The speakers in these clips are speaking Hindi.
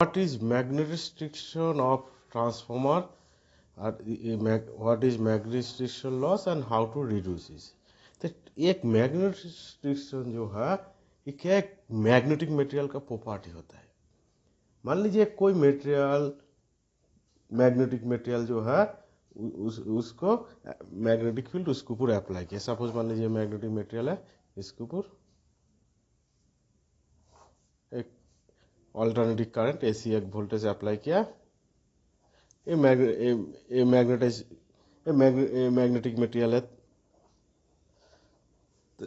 What is magnetic restriction of transformer, what is magnetic restriction loss and how to reduce it? तो एक मैग्नेटिक रिस्ट्रिक्शन जो है ये क्या एक मैग्नेटिक मटेरियल का प्रॉपर्टी होता है। मान लीजिए कोई मटेरियल मैग्नेटिक मटेरियल जो है उसको मैग्नेटिक फील्ड उसके ऊपर अप्लाई किया। सपोज मान लीजिए मैग्नेटिक मटेरियल है, इसके ऊपर एक ऑल्टरनेटिव करंट एसी एक वोल्टेज अप्लाई किया। ये मैग्नेटिक मटेरियल है तो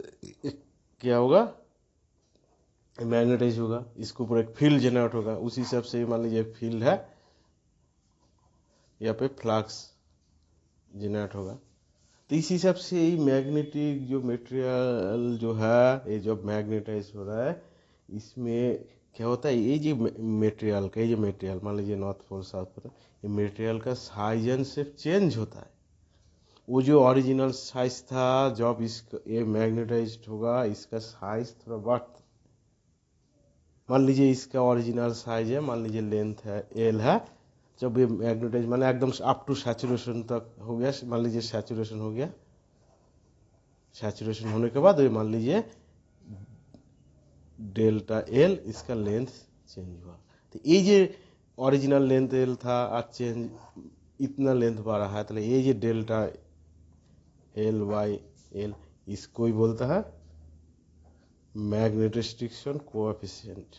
क्या होगा, मैग्नेटाइज होगा, इसके ऊपर एक फील्ड जनरेट होगा। उसी हिसाब से मान लीजिए एक फील्ड है, यहाँ पे फ्लक्स जनरेट होगा। तो इस हिसाब से ये मैग्नेटिक जो मटेरियल जो है ये जब मैग्नेटाइज हो रहा है इसमें क्या होता है, ये जो मटेरियल का ये मटेरियल मान लीजिए नॉर्थ पोल साउथ पोल, ये मटेरियल का साइज एंड शेप चेंज होता है। वो जो ओरिजिनल साइज था जब इसका ये मैग्नेटाइज्ड होगा इसका साइज थोड़ा बढ़ता। मान लीजिए इसका ओरिजिनल साइज है, मान लीजिए लेंथ है एल है, जब ये मैग्नेटाइज माने एकदम अप टू सैचुरेशन तक हो गया, मान लीजिए सैचुरेशन हो गया, सैचुरेशन होने के बाद ये मान लीजिए डेल्टा एल इसका लेंथ चेंज हुआ। तो ये जो ओरिजिनल लेंथ एल था आज चेंज इतना लेंथ बढ़ा है, तो ये जो डेल्टा एल बाई एल इसको ही बोलता है मैग्नेटिक रिस्ट्रिक्शन कोएफिशिएंट।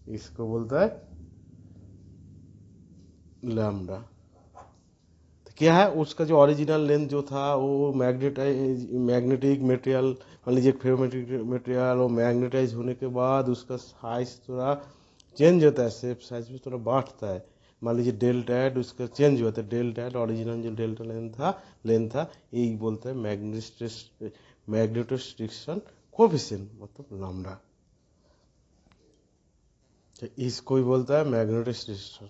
इसको बोलता है लैम्डा। तो क्या है उसका जो ओरिजिनल लेंथ जो था वो मैग्नेटिक मटेरियल मान लीजिए फेरोमैग्नेटिक मटेरियल वो मैग्नेटाइज होने के बाद उसका साइज थोड़ा चेंज होता है, शेप साइज में थोड़ा बढ़ता है। मान लीजिए डेल्टा एड उसका चेंज हुआ था, डेल्टा एड ओरिजिनल जो डेल्टा लेंथ था यही बोलते हैं मैग्नेटिक रिस्ट्रिक्शन कोएफिशिएंट मतलब लैम्डा। इसको ही बोलता है मैग्नेटिक रिस्ट्रिक्शन।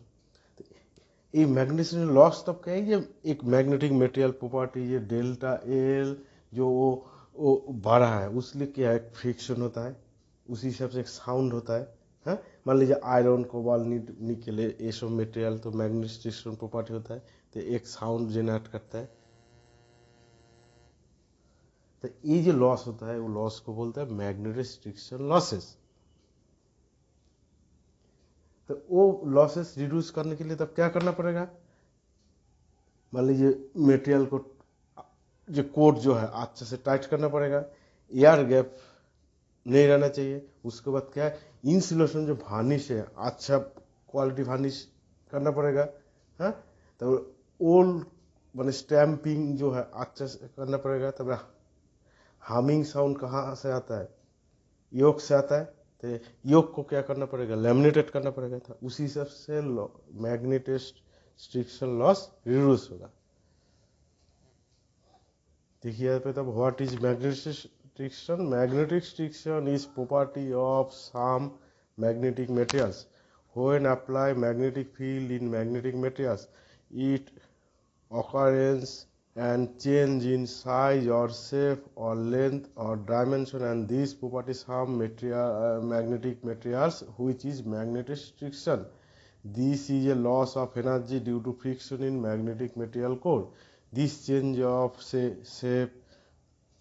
ये मैग्नेटिक लॉस तब क्या है, ये एक मैग्नेटिक मटेरियल प्रॉपर्टी ये डेल्टा एल जो वो बड़ा है उसलिए क्या है फ्रिक्शन होता है, उसी हिसाब से एक साउंड होता है। हाँ मान लीजिए आयरन कोबाल्ट निकल ये सब मटेरियल तो मैग्नेटिक रिस्ट्रिक्शन प्रॉपर्टी होता है, तो एक साउंड जनरेट करता है। तो ये जो लॉस होता है वो लॉस को बोलता है मैग्नेटिक रिस्ट्रिक्शन लॉसेस। तो वो लॉसेस रिड्यूस करने के लिए तब क्या करना पड़ेगा, मान लीजिए मटेरियल को जो कोट जो है अच्छे से टाइट करना पड़ेगा, एयर गैप नहीं रहना चाहिए। उसके बाद क्या है इंसुलेशन जो वार्निश है अच्छा क्वालिटी वार्निश करना पड़ेगा। हाँ तो ओल्ड मैंने स्टैम्पिंग जो है अच्छे से करना पड़ेगा। तब हामिंग साउंड कहाँ से आता है, योग से आता है, तो योग को क्या करना पड़ेगा लैमिनेटेड करना पड़ेगा। था उसी हिसाब से मैग्नेटिक रिस्ट्रिक्शन लॉस रिड्यूस होगा। देखिए यहाँ पे तब what is magnetic restriction. Magnetic restriction is property of some magnetic materials. When apply magnetic field in magnetic materials, it occurrence and change in size or shape or length or dimension, and these properties have magnetic materials which is magnetic restriction. This is a loss of energy due to friction in magnetic material core. This change of shape,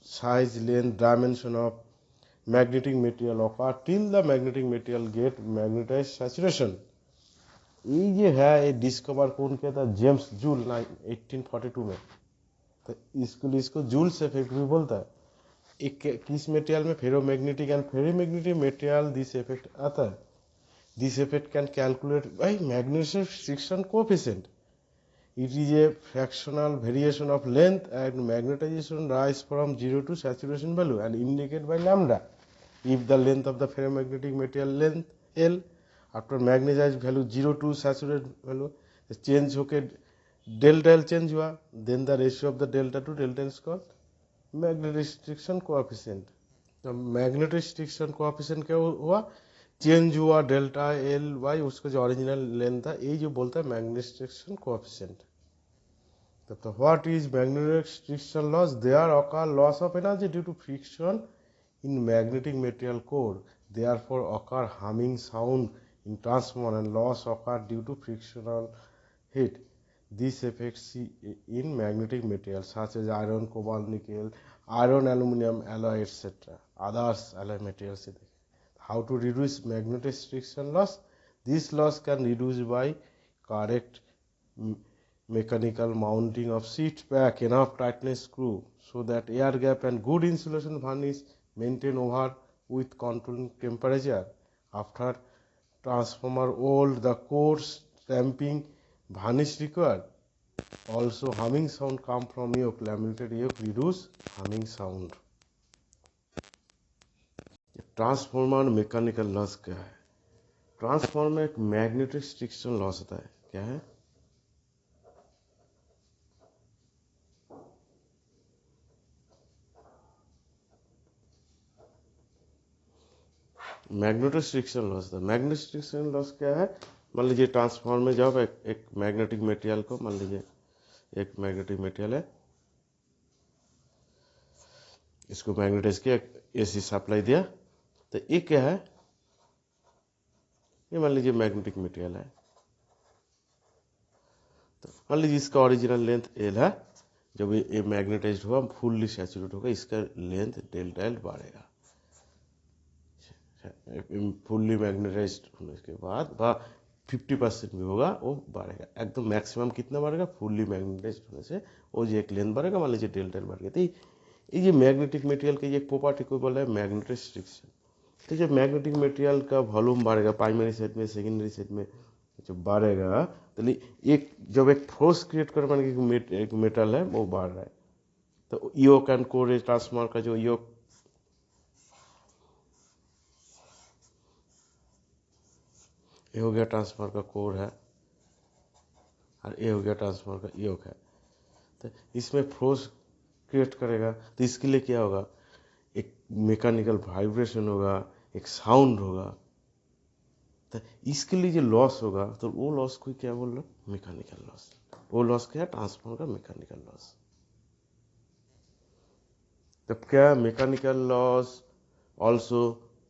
size, length, dimension of magnetic material occur till the magnetic material get magnetized saturation. ये जो है ये डिस्कवर कौन किया था, जेम्स जूल 1842 में। तो इसको जूल्स इफेक्ट भी बोलता है। एक किस मटेरियल में ferromagnetic and ferromagnetic material this effect आता है। This effect can calculate by magnetic restriction coefficient. It is a fractional variation of length and magnetization rise from 0 to saturation value and indicated by lambda. If the length of the ferromagnetic material length L after magnetized value 0 to saturated value change होके delta L change हुआ, then the ratio of the delta to delta L is called magnetic restriction coefficient. तो magnetic restriction coefficient क्या हुआ, चेंज हुआ डेल्टा एल बाई उसका जो ओरिजिनल लेंथ था, ये जो बोलता है मैग्नेटिक स्ट्रिक्शन कोएफिशिएंट। तो what is magnetic striction loss? There occur loss of energy due to friction in magnetic material core, therefore occur humming sound in transformer and loss occur due to frictional heat. These effects in magnetic materials such as iron, cobalt, nickel, iron, aluminum, alloy, etc. Others alloy materials. How to reduce magnetic friction loss? This loss can reduce by correct mechanical mounting of seat back, enough tightness screw so that air gap and good insulation varnish maintain over with controlling temperature. After transformer old, the core stamping varnish required. Also humming sound come from yoke. Laminated yoke reduce humming sound. Transformer mechanical loss क्या है? ट्रांसफॉर्मर में एक मैग्नेटिक स्ट्रिक्शन लॉस होता है। क्या है? मैग्नेटिक स्ट्रिक्शन लॉस था। मैग्नेटिक स्ट्रिक्शन लॉस क्या है? मान लीजिए ट्रांसफॉर्मर में जब एक मैग्नेटिक मटेरियल को, मान लीजिए एक मैग्नेटिक मटेरियल है, इसको मैग्नेटाइज किया, एसी सप्लाई दिया, तो ये क्या है? ये मान लीजिए मैग्नेटिक मटेरियल है, तो मान लीजिए इसका ओरिजिनल लेंथ एल है। जब ये मैग्नेटाइज हुआ, फुल्ली सैचुरेट होगा, इसका लेंथ डेल्टा एल बढ़ेगा। फुल्ली मैग्नेटाइज होने के बाद 50% भी होगा, वो बढ़ेगा। एकदम मैक्सिमम कितना बढ़ेगा? फुल्ली मैग्नेटाइज होने से वो जो एक लेंथ बढ़ेगा, मान लीजिए डेल्टा एल बढ़ गया। तो ये मैग्नेटिक मटेरियल की एक प्रॉपर्टी को बोला है मैग्नेटिक स्ट्रिक्शन। तो जब मैग्नेटिक मटेरियल का वॉल्यूम बढ़ेगा, प्राइमरी साइड में, सेकेंडरी साइड में जब बढ़ेगा, तो एक जब एक फोर्स क्रिएट कर, मान लीजिए एक मेटल है वो बढ़ रहा है, तो योक एंड कोर ट्रांसफार्मर का जो योक, ये हो गया ट्रांसफार्मर का कोर है और ये हो गया ट्रांसफार्मर का योक है। तो इसमें फोर्स क्रिएट करेगा, तो इसके लिए क्या होगा? एक मैकेनिकल वाइब्रेशन होगा, एक साउंड होगा। तो इसके लिए जो लॉस होगा, तो वो लॉस को क्या बोल रहे? Mechanical loss. वो लॉस क्या है? ट्रांसफार्मर का मैकेनिकल लॉस। तब क्या? Mechanical loss also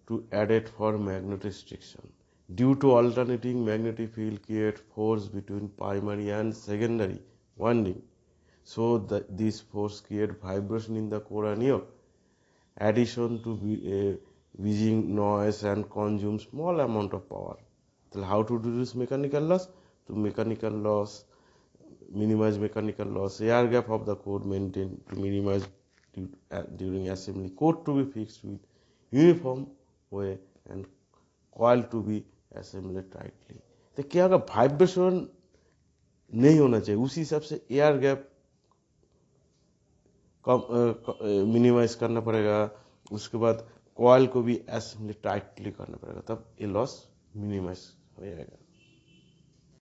to added for magnetic striction due to alternating magnetic field create force between primary and secondary winding, so that this force create vibration in the core and yoke. Addition to whizzing noise and consume small amount of power. So how to reduce mechanical loss? To mechanical loss, minimize mechanical loss. Air gap of the core maintained to minimize during assembly. Core to be fixed with uniform way and coil to be assembly tightly. तो क्या होगा? वाइब्रेशन नहीं होना चाहिए, उसी हिसाब से एयर गैप मिनिमाइज करना पड़ेगा। उसके बाद कॉइल को भी असेंबली टाइटली करना पड़ेगा, तब ये लॉस मिनिमाइज हो जाएगा।